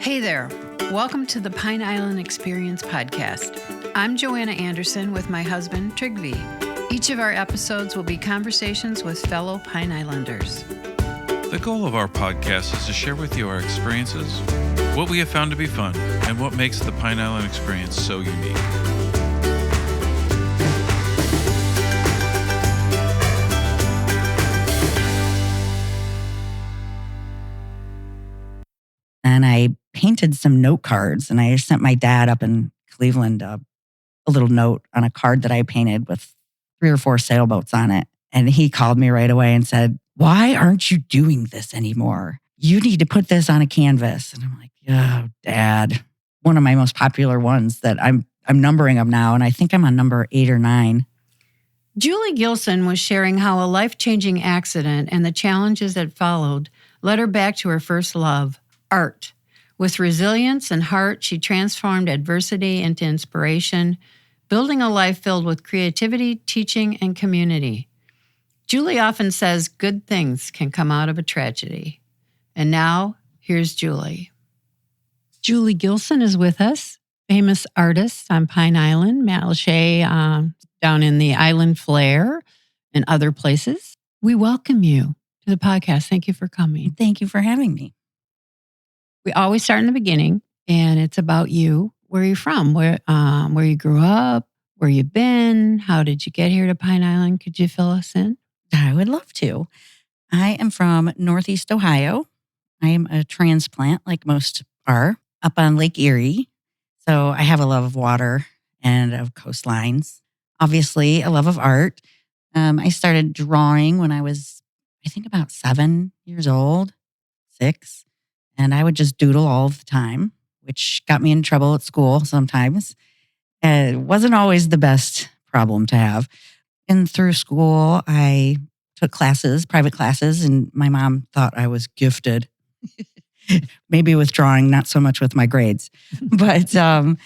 Hey there. Welcome to the Pine Island Experience podcast. I'm Joanna Anderson with my husband, Trygve. Each of our episodes will be conversations with fellow Pine Islanders. The goal of our podcast is to share with you our experiences, what we have found to be fun, and what makes the Pine Island experience so unique. And I painted some note cards, and I sent my dad up in Cleveland a little note on a card that I painted with 3 or 4 sailboats on it. And he called me right away and said, "Why aren't you doing this anymore? You need to put this on a canvas." And I'm like, "Oh, Dad." One of my most popular ones that I'm numbering them now, and I think I'm on number 8 or 9. Juli Gilson was sharing how a life-changing accident and the challenges that followed led her back to her first love, art. With resilience and heart, she transformed adversity into inspiration, building a life filled with creativity, teaching, and community. Juli often says good things can come out of a tragedy. And now, here's Juli. Juli Gilson is with us, famous artist on Pine Island, Matlacha, down in the island Flair, and other places. We welcome you to the podcast. Thank you for coming. Thank you for having me. We always start in the beginning, and it's about you. Where are you from? Where you grew up? Where you been? How did you get here to Pine Island? Could you fill us in? I would love to. I am from Northeast Ohio. I am a transplant, like most are, up on Lake Erie. So I have a love of water and of coastlines. Obviously, a love of art. I started drawing when I was, I think, about 7 years old, 6. And I would just doodle all of the time, which got me in trouble at school sometimes. It wasn't always the best problem to have. And through school, I took classes, private classes, and my mom thought I was gifted. Maybe with drawing, not so much with my grades. But so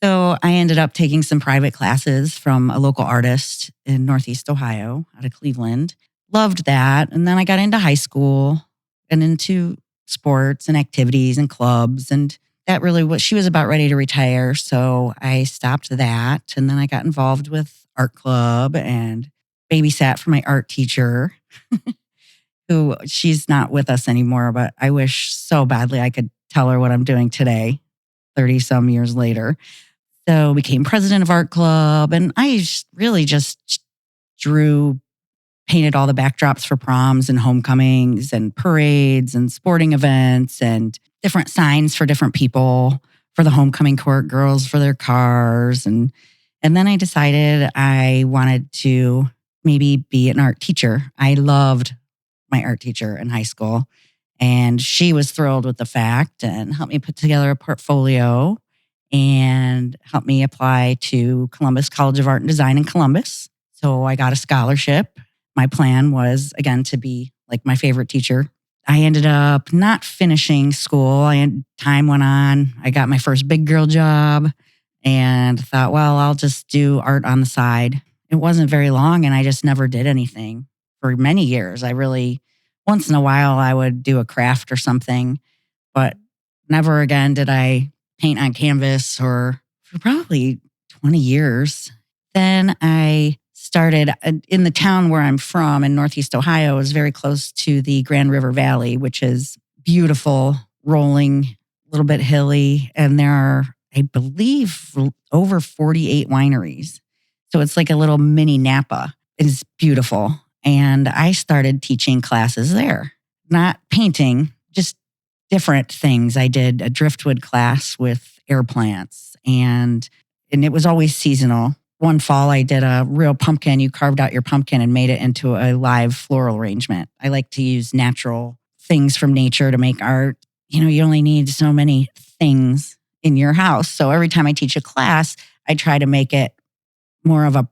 I ended up taking some private classes from a local artist in Northeast Ohio, out of Cleveland. Loved that. And then I got into high school and into sports and activities and clubs. And that really was, she was about ready to retire. So I stopped that. And then I got involved with art club and babysat for my art teacher, who she's not with us anymore, but I wish so badly I could tell her what I'm doing today, 30 some years later. So became president of art club. And I really just painted all the backdrops for proms and homecomings and parades and sporting events and different signs for different people, for the homecoming court girls, for their cars. And then I decided I wanted to maybe be an art teacher. I loved my art teacher in high school, and she was thrilled with the fact and helped me put together a portfolio and helped me apply to Columbus College of Art and Design in Columbus. So I got a scholarship. My plan was, again, to be like my favorite teacher. I ended up not finishing school. Time went on. I got my first big girl job and thought, well, I'll just do art on the side. It wasn't very long, and I just never did anything for many years. Once in a while, I would do a craft or something, but never again did I paint on canvas for probably 20 years. Then I started in the town where I'm from in Northeast Ohio. Is very close to the Grand River Valley, which is beautiful, rolling, a little bit hilly. And there are, I believe, over 48 wineries. So it's like a little mini Napa. It is beautiful. And I started teaching classes there, not painting, just different things. I did a driftwood class with air plants, and it was always seasonal. One fall, I did a real pumpkin. You carved out your pumpkin and made it into a live floral arrangement. I like to use natural things from nature to make art. You only need so many things in your house. So every time I teach a class, I try to make it more of a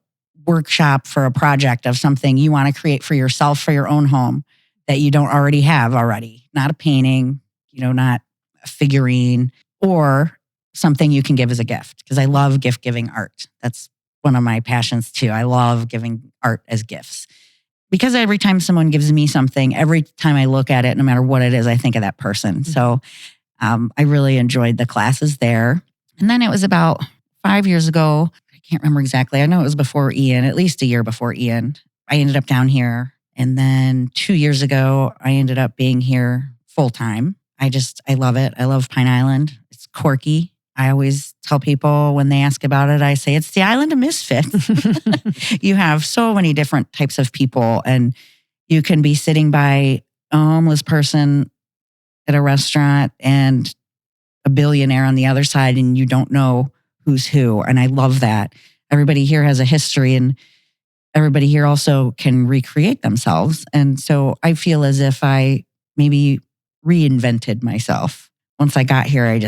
workshop for a project of something you want to create for yourself, for your own home that you don't already have already. Not a painting, not a figurine, or something you can give as a gift. Because I love gift giving art. That's one of my passions too. I love giving art as gifts. Because every time someone gives me something, every time I look at it, no matter what it is, I think of that person. Mm-hmm. So I really enjoyed the classes there. And then it was about 5 years ago. I can't remember exactly. I know it was before Ian, at least a year before Ian. I ended up down here. And then 2 years ago, I ended up being here full time. I love it. I love Pine Island. It's quirky. I always tell people when they ask about it, I say it's the island of misfits. You have so many different types of people, and you can be sitting by a homeless person at a restaurant and a billionaire on the other side, and you don't know who's who. And I love that. Everybody here has a history, and everybody here also can recreate themselves. And so I feel as if I maybe reinvented myself. Once I got here,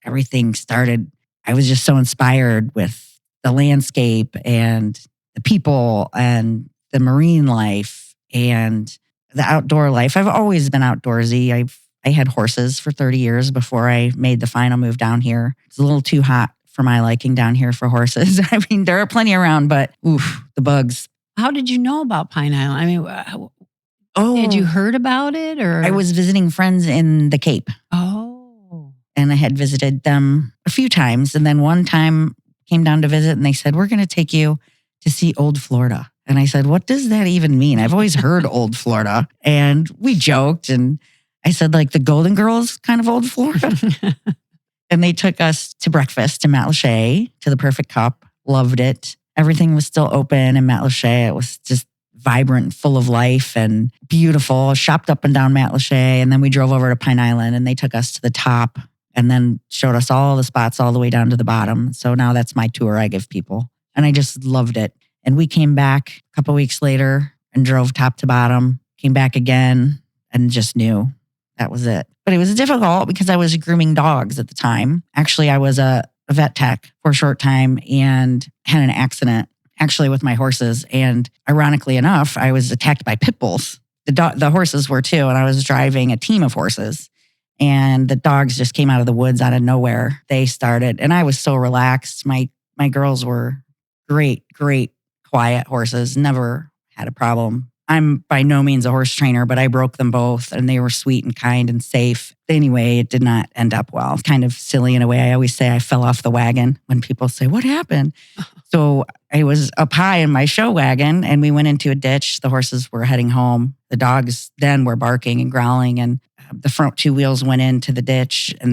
everything started. I was just so inspired with the landscape and the people and the marine life and the outdoor life. I've always been outdoorsy. I had horses for 30 years before I made the final move down here. It's a little too hot for my liking down here for horses. I mean, there are plenty around, but the bugs. How did you know about Pine Island? I mean, had you heard about it, or? I was visiting friends in the Cape. Oh. And I had visited them a few times. And then one time came down to visit and they said, we're going to take you to see Old Florida. And I said, what does that even mean? I've always heard Old Florida. And we joked and I said, like the Golden Girls kind of Old Florida. And they took us to breakfast in Matlacha, to the Perfect Cup. Loved it. Everything was still open in Matlacha. It was just vibrant and full of life and beautiful. Shopped up and down Matlacha. And then we drove over to Pine Island and they took us to the top and then showed us all the spots all the way down to the bottom. So now that's my tour I give people. And I just loved it. And we came back a couple weeks later and drove top to bottom, came back again and just knew that was it. But it was difficult because I was grooming dogs at the time. Actually, I was a vet tech for a short time and had an accident actually with my horses. And ironically enough, I was attacked by pit bulls. The horses were too. And I was driving a team of horses. And the dogs just came out of the woods out of nowhere. They started, and I was so relaxed. My girls were great, quiet horses. Never had a problem. I'm by no means a horse trainer, but I broke them both and they were sweet and kind and safe. Anyway, it did not end up well. Kind of silly in a way. I always say I fell off the wagon when people say, what happened? So I was up high in my show wagon and we went into a ditch. The horses were heading home. The dogs then were barking and growling, and the front two wheels went into the ditch and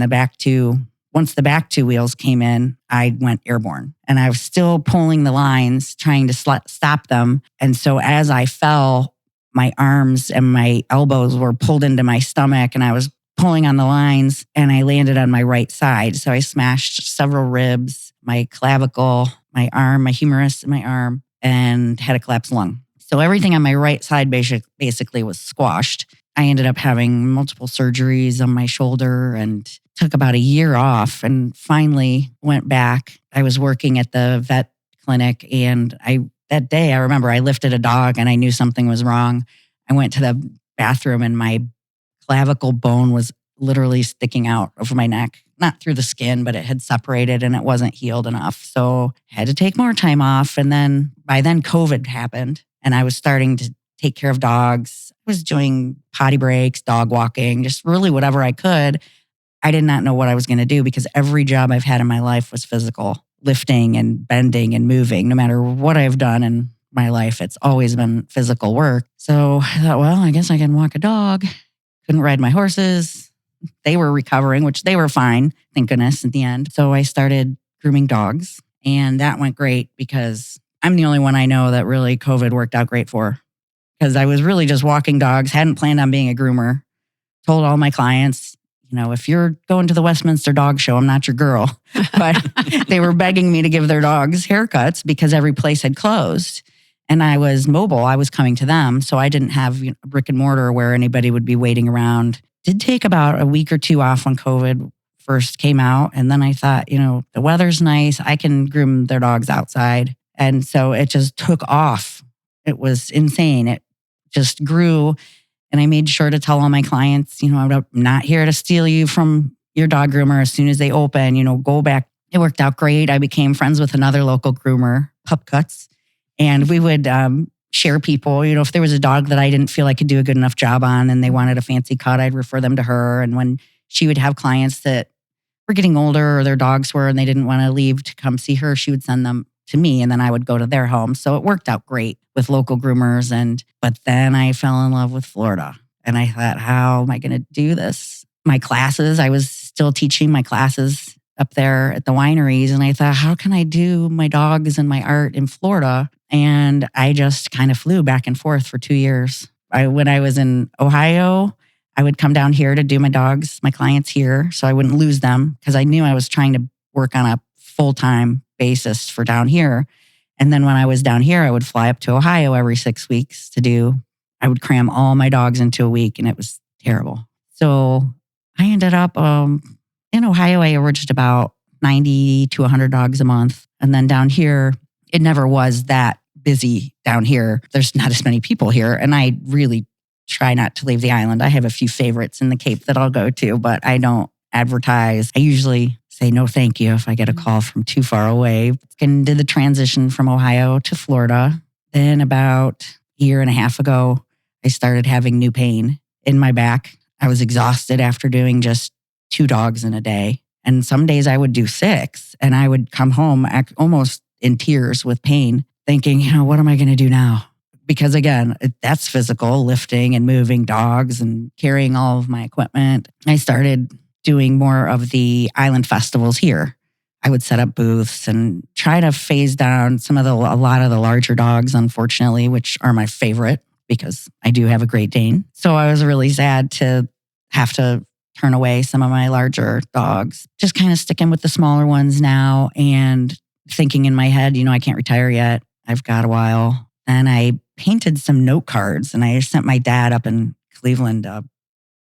once the back two wheels came in, I went airborne. And I was still pulling the lines, trying to stop them. And so as I fell, my arms and my elbows were pulled into my stomach and I was pulling on the lines and I landed on my right side. So I smashed several ribs, my clavicle, my arm, my humerus in my arm, and had a collapsed lung. So everything on my right side basically was squashed. I ended up having multiple surgeries on my shoulder and took about a year off and finally went back. I was working at the vet clinic and that day I remember I lifted a dog and I knew something was wrong. I went to the bathroom and my clavicle bone was literally sticking out over my neck, not through the skin, but it had separated and it wasn't healed enough. So I had to take more time off. And then by then COVID happened and I was starting to take care of dogs. I was doing potty breaks, dog walking, just really whatever I could. I did not know what I was going to do because every job I've had in my life was physical, lifting and bending and moving. No matter what I've done in my life, it's always been physical work. So I thought, well, I guess I can walk a dog. Couldn't ride my horses. They were recovering, which they were fine, thank goodness, at the end. So I started grooming dogs and that went great because I'm the only one I know that really COVID worked out great for. Because I was really just walking dogs, hadn't planned on being a groomer. Told all my clients, if you're going to the Westminster Dog Show, I'm not your girl. But they were begging me to give their dogs haircuts because every place had closed. And I was mobile. I was coming to them. So I didn't have a brick and mortar where anybody would be waiting around. Did take about a week or two off when COVID first came out. And then I thought, the weather's nice. I can groom their dogs outside. And so it just took off. It was insane. It just grew. And I made sure to tell all my clients, I'm not here to steal you from your dog groomer. As soon as they open, go back. It worked out great. I became friends with another local groomer, Pup Cuts. And we would share people. If there was a dog that I didn't feel I could do a good enough job on and they wanted a fancy cut, I'd refer them to her. And when she would have clients that were getting older or their dogs were and they didn't want to leave to come see her. She would send them to me and then I would go to their home. So it worked out great with local groomers. But then I fell in love with Florida and I thought, how am I going to do this? My classes, I was still teaching my classes up there at the wineries. And I thought, how can I do my dogs and my art in Florida? And I just kind of flew back and forth for 2 years. When I was in Ohio, I would come down here to do my dogs, my clients here, so I wouldn't lose them because I knew I was trying to work on a full-time basis for down here. And then when I was down here, I would fly up to Ohio every 6 weeks I would cram all my dogs into a week and it was terrible. So I ended up in Ohio, I averaged about 90 to 100 dogs a month. And then down here, it never was that busy down here. There's not as many people here. And I really try not to leave the island. I have a few favorites in the Cape that I'll go to, but I don't advertise. I usually say no thank you if I get a call from too far away. And did the transition from Ohio to Florida. Then about a year and a half ago, I started having new pain in my back. I was exhausted after doing just 2 dogs in a day. And some days I would do 6 and I would come home almost in tears with pain, thinking, what am I going to do now? Because again, that's physical, lifting and moving dogs and carrying all of my equipment. I started doing more of the island festivals here. I would set up booths and try to phase down a lot of the larger dogs, unfortunately, which are my favorite because I do have a Great Dane. So I was really sad to have to turn away some of my larger dogs, just kind of sticking with the smaller ones now and thinking in my head, I can't retire yet. I've got a while. And I painted some note cards and I sent my dad up in Cleveland a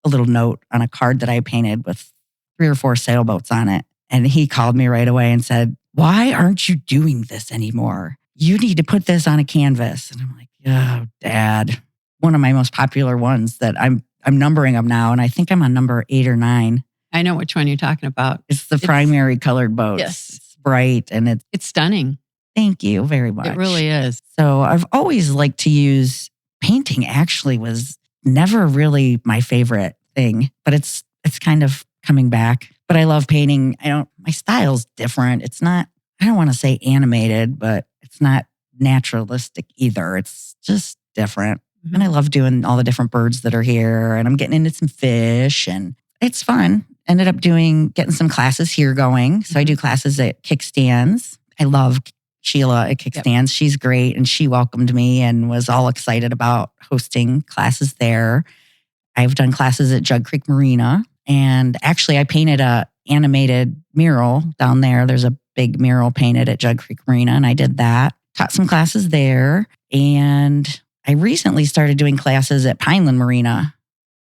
little note on a card that I painted with 3 or 4 sailboats on it. And he called me right away and said, why aren't you doing this anymore? You need to put this on a canvas. And I'm like, oh, Dad. One of my most popular ones that I'm numbering them now. And I think I'm on number 8 or 9. I know which one you're talking about. It's the primary colored boats. Yes. It's bright and it's stunning. Thank you very much. It really is. So I've always liked to use painting. Actually was never really my favorite thing, but it's kind of coming back. But I love painting. My style's different. It's not, I don't want to say animated, but it's not naturalistic either. It's just different. Mm-hmm. And I love doing all the different birds that are here. And I'm getting into some fish and it's fun. Ended up getting some classes here going. So I do classes at Kickstands. I love Sheila at Kickstands. Yep. She's great. And she welcomed me and was all excited about hosting classes there. I've done classes at Jug Creek Marina. And actually, I painted a animated mural down there. There's a big mural painted at Jug Creek Marina. And I did that. Taught some classes there. And I recently started doing classes at Pineland Marina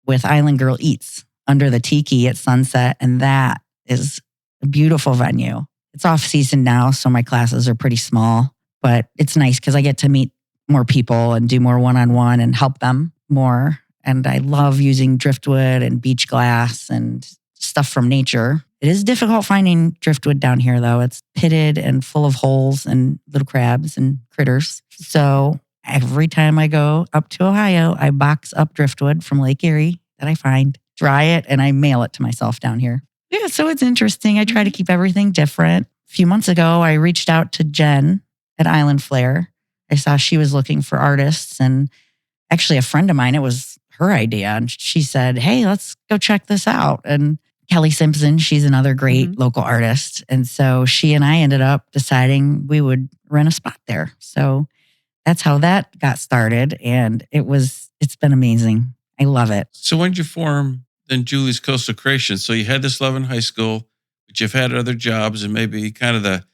with Island Girl Eats under the tiki at sunset. And that is a beautiful venue. It's off season now, so my classes are pretty small, but it's nice because I get to meet more people and do more one-on-one and help them more. And I love using driftwood and beach glass and stuff from nature. It is difficult finding driftwood down here, though. It's pitted and full of holes and little crabs and critters. So every time I go up to Ohio, I box up driftwood from Lake Erie that I find, dry it, and I mail it to myself down here. Yeah, so it's interesting. I try to keep everything different. A few months ago, I reached out to Jen at Island Flair. I saw she was looking for artists. And actually, a friend of mine, it was her idea. And she said, hey, let's go check this out. And Kelly Simpson, she's another great local artist. And so she and I ended up deciding we would rent a spot there. So that's how that got started. And it's been amazing. I love it. So when did you form then Juli's Coastal Creations? So you had this love in high school, but you've had other jobs and maybe kind of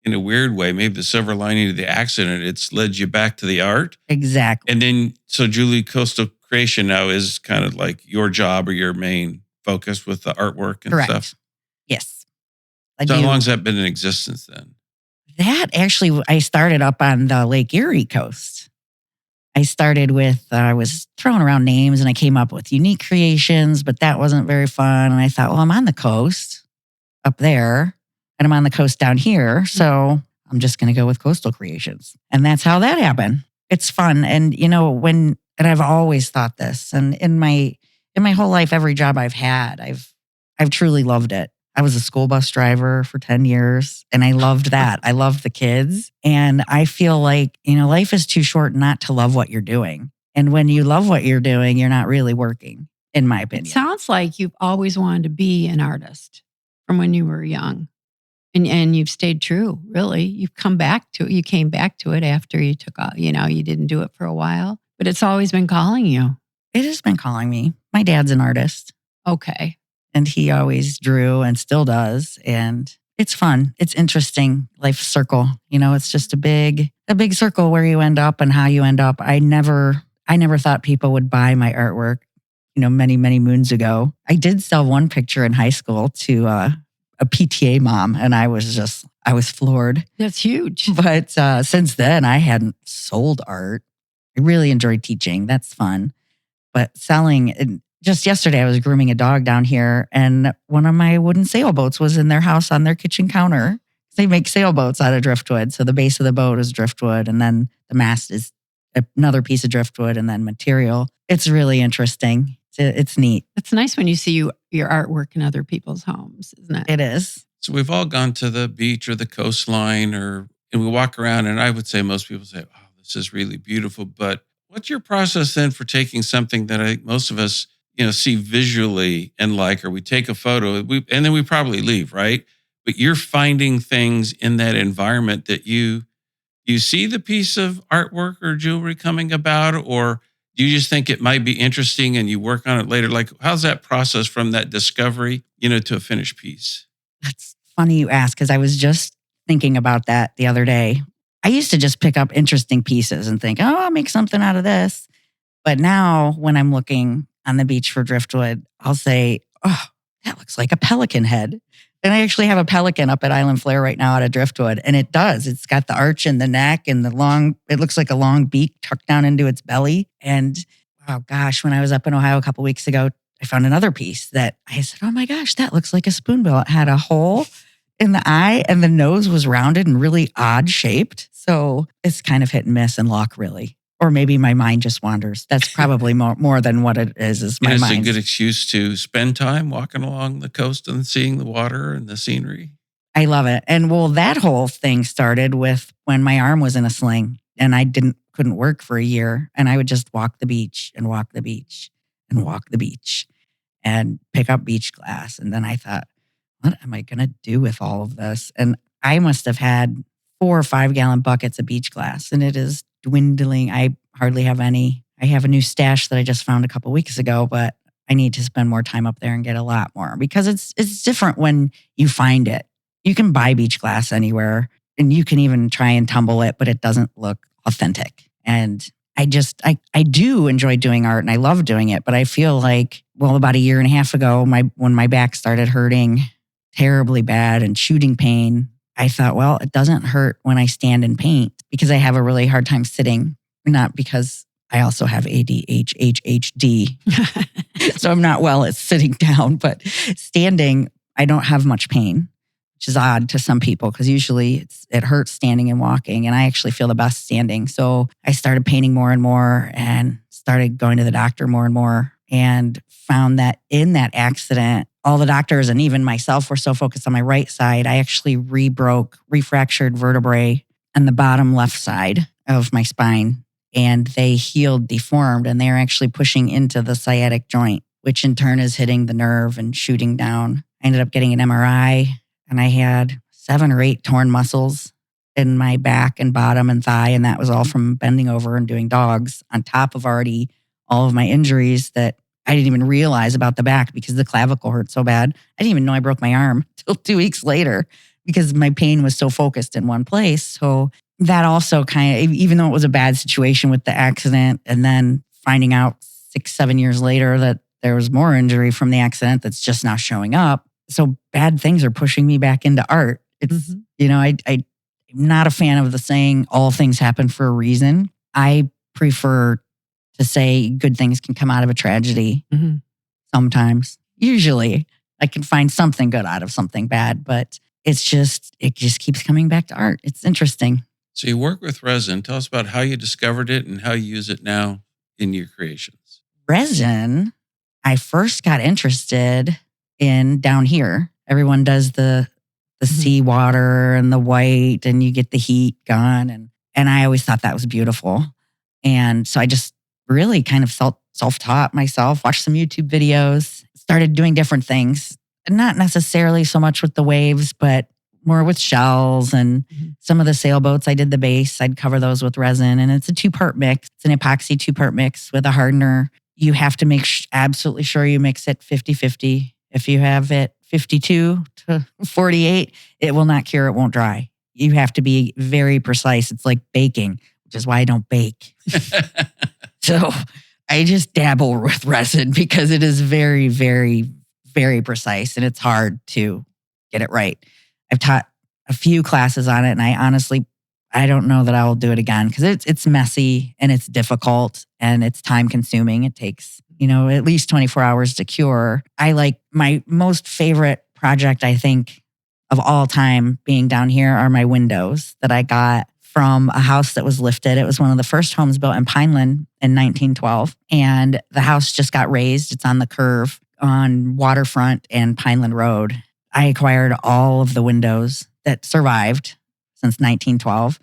in a weird way, maybe the silver lining of the accident, it's led you back to the art. Exactly. And then, so Juli Coastal Creation now is kind of like your job or your main focus with the artwork and Correct. Stuff. Yes. So how long has that been in existence then? That actually, I started up on the Lake Erie coast. I started with, I was throwing around names and I came up with Unique Creations, but that wasn't very fun. And I thought, well, I'm on the coast up there and I'm on the coast down here. So I'm just going to go with Coastal Creations. And that's how that happened. It's fun. And, and I've always thought this, and in my whole life, every job I've had, I've I've truly loved it. I was a school bus driver for 10 years and I loved that. I loved the kids. And I feel like, life is too short not to love what you're doing. And when you love what you're doing, you're not really working, in my opinion. It sounds like you've always wanted to be an artist from when you were young. And you've stayed true, really. You've come back to it. You came back to it after you took off. You didn't do it for a while, but it's always been calling you. It has been calling me. My dad's an artist. Okay. And he always drew and still does. And it's fun. It's interesting. Life circle. It's just a big circle where you end up and how you end up. I never thought people would buy my artwork, many, many moons ago. I did sell one picture in high school to a PTA mom. And I was floored. That's huge. But since then, I hadn't sold art. I really enjoyed teaching. That's fun. But selling, just yesterday, I was grooming a dog down here, and one of my wooden sailboats was in their house on their kitchen counter. They make sailboats out of driftwood. So the base of the boat is driftwood, and then the mast is another piece of driftwood and then material. It's really interesting. It's neat. It's nice when you see your artwork in other people's homes, isn't it? It is. So we've all gone to the beach or the coastline, and we walk around, and I would say most people say, "Oh, this is really beautiful." But what's your process then for taking something that I think most of us, see visually and like, or we take a photo, and then we probably leave, right? But you're finding things in that environment that you see the piece of artwork or jewelry coming about, or do you just think it might be interesting and you work on it later? Like, how's that process from that discovery, to a finished piece? That's funny you ask, because I was just thinking about that the other day. I used to just pick up interesting pieces and think, oh, I'll make something out of this. But now when I'm looking on the beach for driftwood, I'll say, oh, that looks like a pelican head. And I actually have a pelican up at Island Flair right now out of driftwood. And it does. It's got the arch in the neck and it looks like a long beak tucked down into its belly. And oh gosh, when I was up in Ohio a couple weeks ago, I found another piece that I said, oh my gosh, that looks like a spoonbill. It had a hole in the eye and the nose was rounded and really odd shaped. So it's kind of hit and miss and luck, really. Or maybe my mind just wanders. That's probably more than what it is my mind. It's a good excuse to spend time walking along the coast and seeing the water and the scenery. I love it. And that whole thing started with when my arm was in a sling and I couldn't work for a year. And I would just walk the beach and walk the beach and walk the beach and pick up beach glass. And then I thought, what am I going to do with all of this? And I must have had 4 or 5 gallon buckets of beach glass, and it is dwindling. I hardly have any. I have a new stash that I just found a couple weeks ago, but I need to spend more time up there and get a lot more because it's different when you find it. You can buy beach glass anywhere and you can even try and tumble it, but it doesn't look authentic. And I do enjoy doing art and I love doing it, but I feel like, about a year and a half ago, when my back started hurting terribly bad and shooting pain, I thought, it doesn't hurt when I stand and paint because I have a really hard time sitting, not because I also have ADHD. So I'm not well at sitting down, but standing, I don't have much pain, which is odd to some people because usually it hurts standing and walking. And I actually feel the best standing. So I started painting more and more and started going to the doctor more and more and found that in that accident, all the doctors and even myself were so focused on my right side, I actually refractured vertebrae on the bottom left side of my spine. And they healed, deformed, and they're actually pushing into the sciatic joint, which in turn is hitting the nerve and shooting down. I ended up getting an MRI, and I had 7 or 8 torn muscles in my back and bottom and thigh, and that was all from bending over and doing dogs, on top of already all of my injuries that I didn't even realize about the back because the clavicle hurt so bad. I didn't even know I broke my arm till 2 weeks later because my pain was so focused in one place. So that also kind of, even though it was a bad situation with the accident and then finding out 6-7 years later that there was more injury from the accident that's just now showing up. So bad things are pushing me back into art. It's, I'm not a fan of the saying, all things happen for a reason. I prefer to say good things can come out of a tragedy sometimes. Usually I can find something good out of something bad, but it just keeps coming back to art. It's interesting. So you work with resin. Tell us about how you discovered it and how you use it now in your creations. Resin, I first got interested in down here. Everyone does the seawater and the white, and you get the heat gone. And I always thought that was beautiful. And so I just really kind of self-taught myself, watched some YouTube videos, started doing different things. Not necessarily so much with the waves, but more with shells and some of the sailboats. I did the base. I'd cover those with resin. And it's a 2-part mix. It's an epoxy 2-part mix with a hardener. You have to make absolutely sure you mix it 50-50. If you have it 52 to 48, it will not cure. It won't dry. You have to be very precise. It's like baking, which is why I don't bake. So I just dabble with resin because it is very, very, very precise and it's hard to get it right. I've taught a few classes on it, and I don't know that I will do it again because it's messy and it's difficult and it's time consuming. It takes, at least 24 hours to cure. I like my most favorite project, I think, of all time being down here are my windows that I got from a house that was lifted. It was one of the first homes built in Pineland in 1912. And the house just got raised. It's on the curve on Waterfront and Pineland Road. I acquired all of the windows that survived since 1912.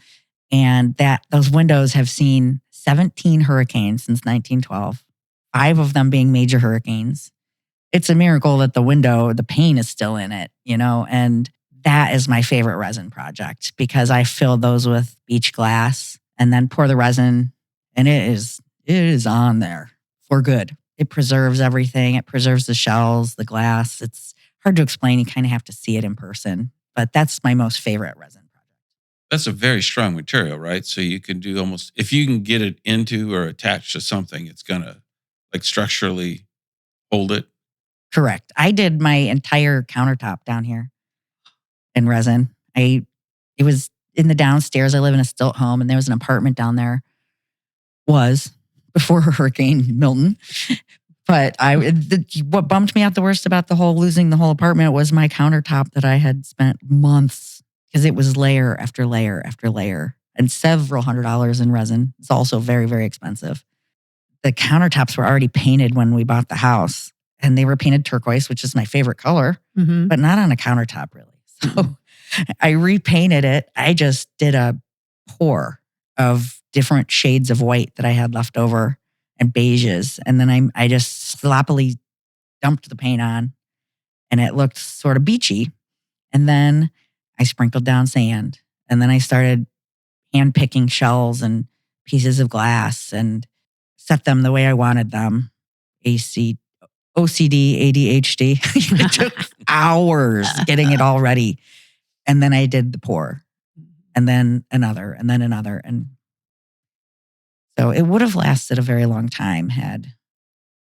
And those windows have seen 17 hurricanes since 1912, 5 of them being major hurricanes. It's a miracle that the pane is still in it, and that is my favorite resin project because I fill those with beach glass and then pour the resin, and it is on there for good. It preserves everything. It preserves the shells, the glass. It's hard to explain. You kind of have to see it in person, but that's my most favorite resin project. That's a very strong material, right? So you can do almost, if you can get it into or attached to something, it's going to structurally hold it. Correct. I did my entire countertop down here in resin. It was in the downstairs. I live in a stilt home, and there was an apartment down there. Was before Hurricane Milton. But what bumped me out the worst about losing the whole apartment was my countertop that I had spent months because it was layer after layer after layer and several $100s in resin. It's also very, very expensive. The countertops were already painted when we bought the house, and they were painted turquoise, which is my favorite color, but not on a countertop really. So I repainted it. I just did a pour of different shades of white that I had left over and beiges. And then I just sloppily dumped the paint on, and it looked sort of beachy. And then I sprinkled down sand, and then I started hand picking shells and pieces of glass and set them the way I wanted them. OCD, ADHD. It took hours getting it all ready. And then I did the pour, and then another, and then another. And so it would have lasted a very long time had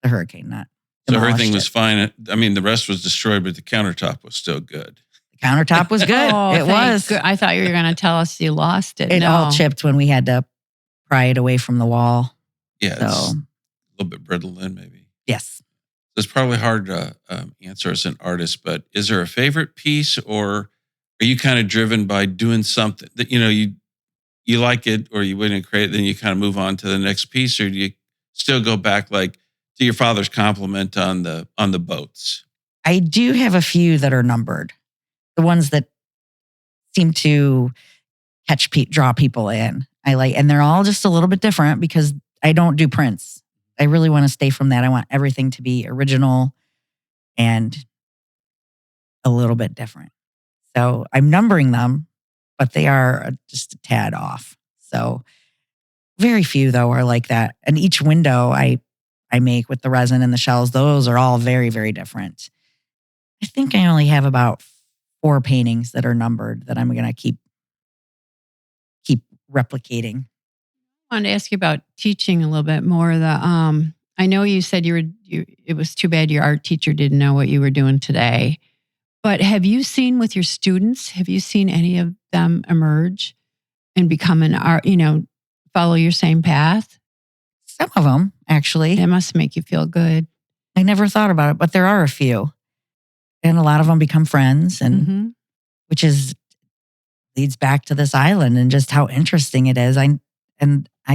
the hurricane not So demolished everything was it. fine. I mean, the rest was destroyed, but the countertop was still good. The countertop was good. Oh, it was. good. I thought you were going to tell us you lost it. It No. all chipped when we had to pry it away from the wall. Yeah, So, it's a little bit brittle then maybe. yes. It's probably hard to answer as an artist, but is there a favorite piece, or are you kind of driven by doing something that, you like it or you wouldn't create it, then you kind of move on to the next piece, or do you still go back to your father's compliment on the boats? I do have a few that are numbered. The ones that seem to draw people in. And they're all just a little bit different because I don't do prints. I really want to stay from that. I want everything to be original and a little bit different. So I'm numbering them, but they are just a tad off. So very few though are like that. And each window I make with the resin and the shells, those are all very, very different. I think I only have about 4 paintings that are numbered that I'm going to keep replicating. I wanted to ask you about teaching a little bit more. I know you said it was too bad your art teacher didn't know what you were doing today. But have you seen with your students, have you seen any of them emerge and become an art, follow your same path? Some of them, actually. That must make you feel good. I never thought about it, but there are a few. And a lot of them become friends, and which leads back to this island and just how interesting it is. I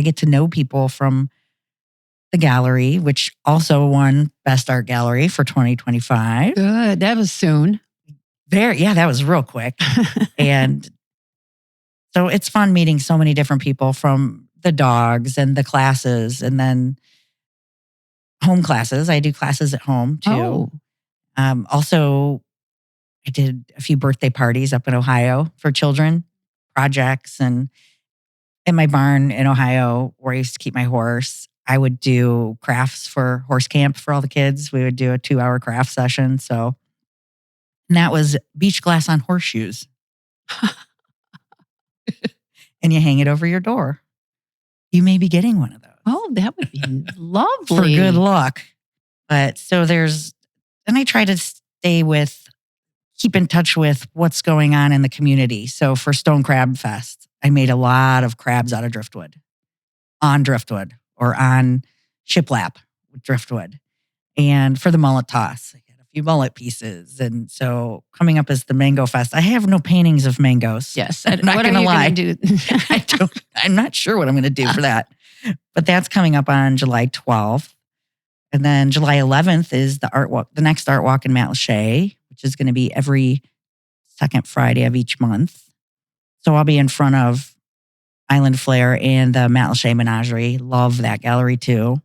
get to know people from the gallery, which also won Best Art Gallery for 2025. Good. That was soon. That was real quick. And so it's fun meeting so many different people, from the dogs and the classes, and then home classes. I do classes at home too. Oh, Also, I did a few birthday parties up in Ohio for children, projects, and in my barn in Ohio, where I used to keep my horse, I would do crafts for horse camp for all the kids. We would do a 2-hour craft session. And that was beach glass on horseshoes. And you hang it over your door. You may be getting one of those. oh, that would be For lovely. good luck. But and I try to keep in touch with what's going on in the community. So for Stone Crab Fest, I made a lot of crabs out of driftwood, on driftwood or on shiplap with driftwood. And for the mullet toss, I got a few mullet pieces. And so coming up is the Mango Fest. I have no paintings of mangoes. Yes. I'm not What going are to you lie. gonna do? I'm not sure what I'm going to do for that. But that's coming up on July 12th. And then July 11th is the next art walk in Matlacha, which is going to be every second Friday of each month. So I'll be in front of Island Flair and the Matlacha Menagerie. Love that gallery too.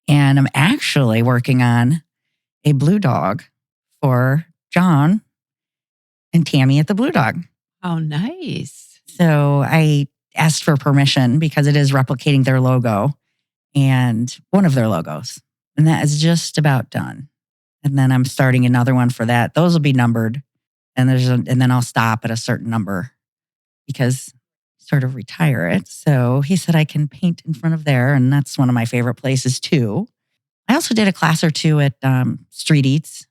And I'm actually working on a blue dog for John and Tammy at the Blue Dog. Oh, nice. So I asked for permission because it is replicating their logo, and one of their logos. And that is just about done. And then I'm starting another one for that. Those will be numbered. And then I'll stop at a certain number because sort of retire it. So he said I can paint in front of there. And that's one of my favorite places too. I also did a class or two at Street Eats.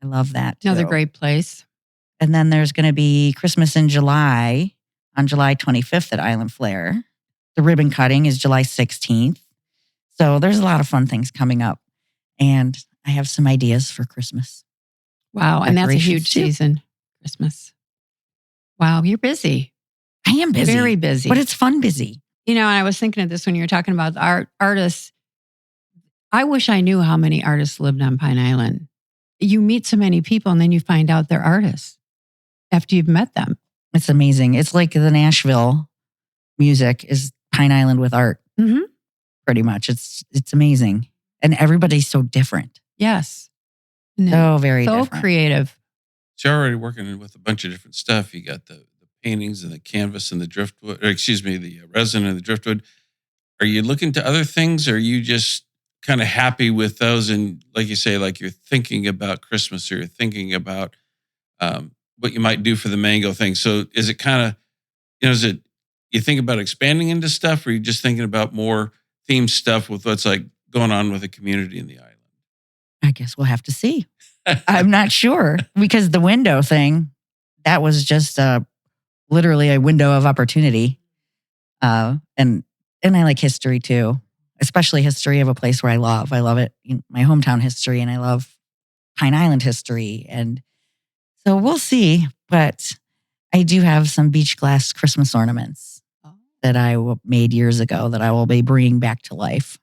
I love that too. Another great place. And then there's going to be Christmas in July on July 25th at Island Flair. The ribbon cutting is July 16th. So there's a lot of fun things coming up. And I have some ideas for Christmas. Wow. And that's a Decorations huge too. season, Christmas. Wow. You're busy. I am busy. Very busy. But it's fun busy. You know, and I was thinking of this when you were talking about the artists. I wish I knew how many artists lived on Pine Island. You meet so many people and then you find out they're artists after you've met them. It's amazing. It's like the Nashville music is Pine Island with art. Mm-hmm. Pretty much. It's amazing. And everybody's so different. Yes. So very so different. creative. So you're already working with a bunch of different stuff. You got the paintings and the canvas and the driftwood, the resin and the driftwood. Are you looking to other things? Or are you just kind of happy with those? And like you say, like you're thinking about Christmas, or you're thinking about what you might do for the mango thing. So is it kind of, you think about expanding into stuff, or are you just thinking about more themed stuff with what's like going on with the community in the island? I guess we'll have to see. I'm not sure, because the window thing, that was just literally a window of opportunity. And I like history too, especially history of a place where I love. I love it, my hometown history, and I love Pine Island history. And so we'll see. But I do have some beach glass Christmas ornaments that I made years ago that I will be bringing back to life.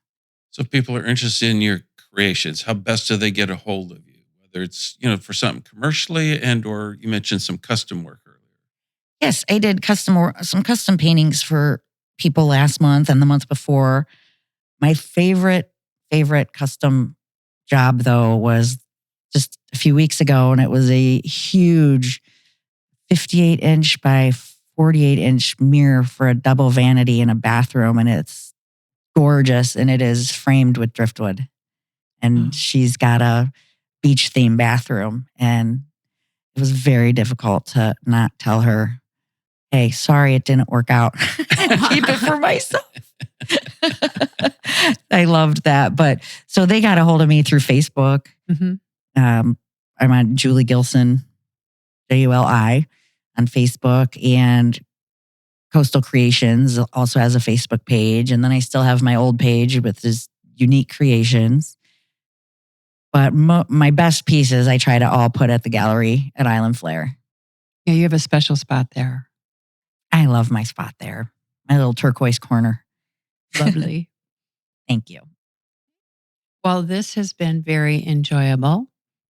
So if people are interested in your creations, how best do they get a hold of you? Whether it's, for something commercially or you mentioned some custom work earlier. Yes, I did some custom paintings for people last month and the month before. My favorite custom job, though, was just a few weeks ago, and it was a huge 58-inch by 48-inch mirror for a double vanity in a bathroom, and it's gorgeous, and it is framed with driftwood. And she's got a beach-themed bathroom, and it was very difficult to not tell her, hey, sorry it didn't work out. Keep it for myself. I loved that. But so they got a hold of me through Facebook. Mm-hmm. I'm on Juli Gilson, Juli, on Facebook, and Coastal Creations also has a Facebook page. And then I still have my old page with his unique creations. But my best pieces I try to all put at the gallery at Island Flair. Yeah, you have a special spot there. I love my spot there. My little turquoise corner. Lovely. Thank you. Well, this has been very enjoyable.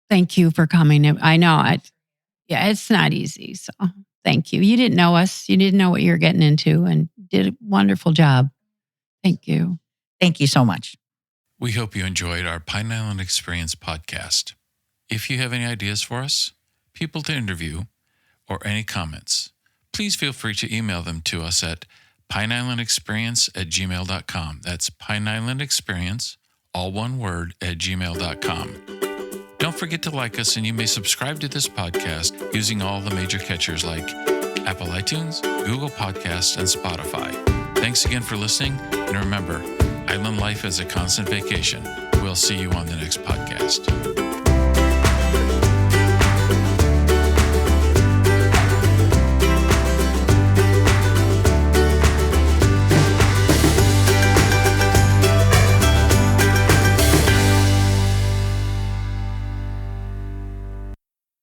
Thank you for coming. I know it's not easy. So thank you. You didn't know us. You didn't know what you were getting into and did a wonderful job. Thank you. Thank you so much. We hope you enjoyed our Pine Island Experience podcast. If you have any ideas for us, people to interview, or any comments, please feel free to email them to us at pineislandexperience@gmail.com. That's pineislandexperience, all one word, @gmail.com. Don't forget to like us, and you may subscribe to this podcast using all the major catchers like Apple iTunes, Google Podcasts, and Spotify. Thanks again for listening, and remember, island life is a constant vacation. We'll see you on the next podcast.